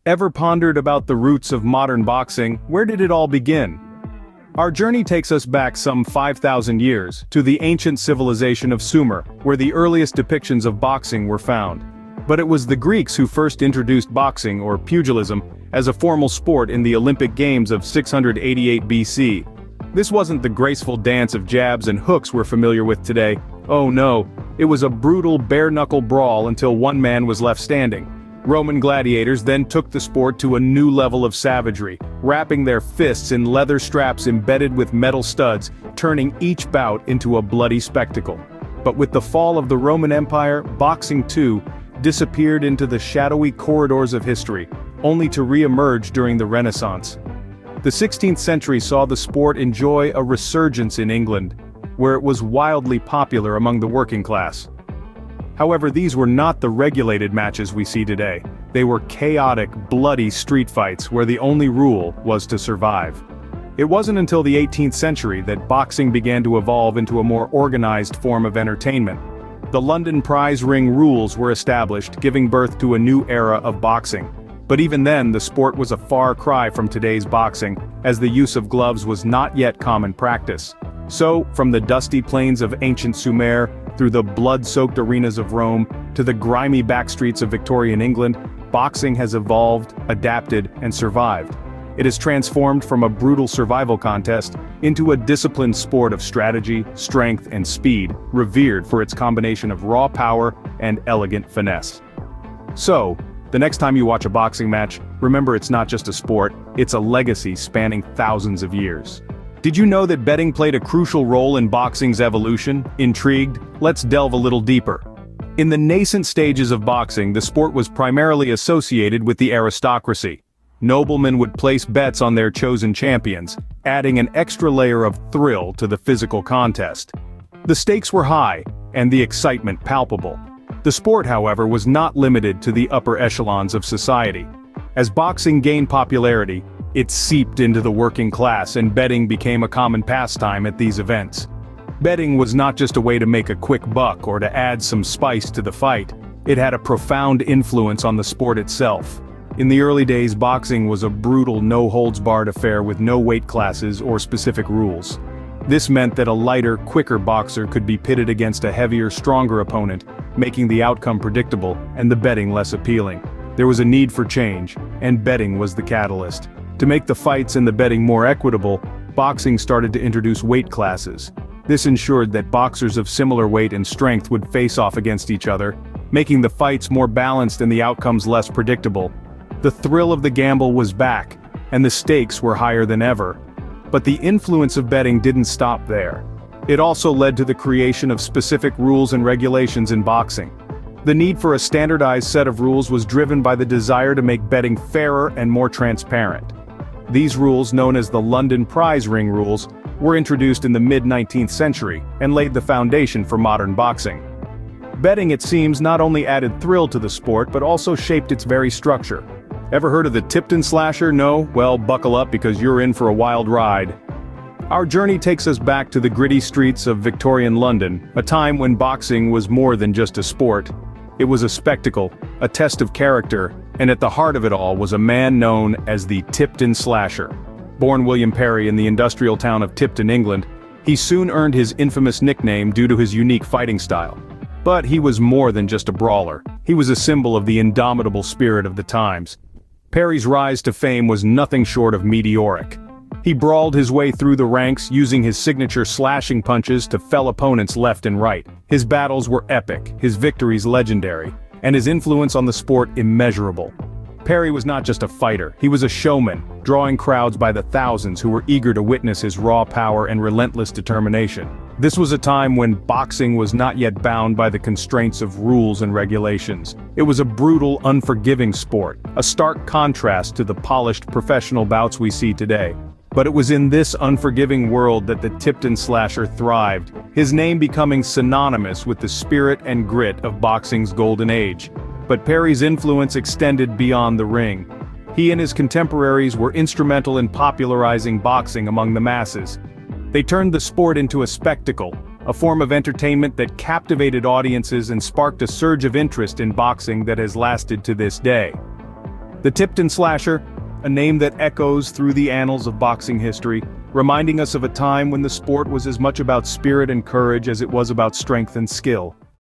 Ever pondered about the roots of modern boxing? Where did it all begin? Our journey takes us back some 5,000 years, to the ancient civilization of Sumer, where the earliest depictions of boxing were found. But it was the Greeks who first introduced boxing, or pugilism, as a formal sport in the Olympic Games of 688 BC. This wasn't the graceful dance of jabs and hooks we're familiar with today. Oh no, it was a brutal bare-knuckle brawl until one man was left standing. Roman gladiators then took the sport to a new level of savagery, wrapping their fists in leather straps embedded with metal studs, turning each bout into a bloody spectacle. But with the fall of the Roman Empire, boxing too disappeared into the shadowy corridors of history, only to re-emerge during the Renaissance. The 16th century saw the sport enjoy a resurgence in England, where it was wildly popular among the working class. However, these were not the regulated matches we see today. They were chaotic, bloody street fights where the only rule was to survive. It wasn't until the 18th century that boxing began to evolve into a more organized form of entertainment. The London prize ring rules were established, giving birth to a new era of boxing. But even then, the sport was a far cry from today's boxing, as the use of gloves was not yet common practice. So, from the dusty plains of ancient Sumer, through the blood-soaked arenas of Rome, to the grimy backstreets of Victorian England, boxing has evolved, adapted, and survived. It has transformed from a brutal survival contest into a disciplined sport of strategy, strength, and speed, revered for its combination of raw power and elegant finesse. So, the next time you watch a boxing match, remember it's not just a sport, it's a legacy spanning thousands of years. Did you know that betting played a crucial role in boxing's evolution? Intrigued? Let's delve a little deeper. In the nascent stages of boxing, the sport was primarily associated with the aristocracy. Noblemen would place bets on their chosen champions, adding an extra layer of thrill to the physical contest. The stakes were high, and the excitement palpable. The sport, however, was not limited to the upper echelons of society. As boxing gained popularity, it seeped into the working class, and betting became a common pastime at these events. Betting was not just a way to make a quick buck or to add some spice to the fight. It had a profound influence on the sport itself. In the early days, boxing was a brutal, no-holds-barred affair with no weight classes or specific rules. This meant that a lighter, quicker boxer could be pitted against a heavier, stronger opponent, making the outcome predictable and the betting less appealing. There was a need for change, and betting was the catalyst. To make the fights and the betting more equitable, boxing started to introduce weight classes. This ensured that boxers of similar weight and strength would face off against each other, making the fights more balanced and the outcomes less predictable. The thrill of the gamble was back, and the stakes were higher than ever. But the influence of betting didn't stop there. It also led to the creation of specific rules and regulations in boxing. The need for a standardized set of rules was driven by the desire to make betting fairer and more transparent. These rules, known as the London prize ring rules, were introduced in the mid-19th century and laid the foundation for modern boxing. Betting, it seems, not only added thrill to the sport but also shaped its very structure. Ever heard of the Tipton slasher? No? Well, buckle up because you're in for a wild ride. Our journey takes us back to the gritty streets of Victorian London, a time when boxing was more than just a sport. It was a spectacle, a test of character, and at the heart of it all was a man known as the Tipton Slasher. Born William Perry in the industrial town of Tipton, England, he soon earned his infamous nickname due to his unique fighting style. But he was more than just a brawler. He was a symbol of the indomitable spirit of the times. Perry's rise to fame was nothing short of meteoric. He brawled his way through the ranks, using his signature slashing punches to fell opponents left and right. His battles were epic, his victories legendary, and his influence on the sport immeasurable. Perry was not just a fighter, he was a showman, drawing crowds by the thousands who were eager to witness his raw power and relentless determination. This was a time when boxing was not yet bound by the constraints of rules and regulations. It was a brutal, unforgiving sport, a stark contrast to the polished professional bouts we see today. But it was in this unforgiving world that the Tipton Slasher thrived, his name becoming synonymous with the spirit and grit of boxing's golden age. But Perry's influence extended beyond the ring. He and his contemporaries were instrumental in popularizing boxing among the masses. They turned the sport into a spectacle, a form of entertainment that captivated audiences and sparked a surge of interest in boxing that has lasted to this day. The Tipton Slasher, a name that echoes through the annals of boxing history, reminding us of a time when the sport was as much about spirit and courage as it was about strength and skill.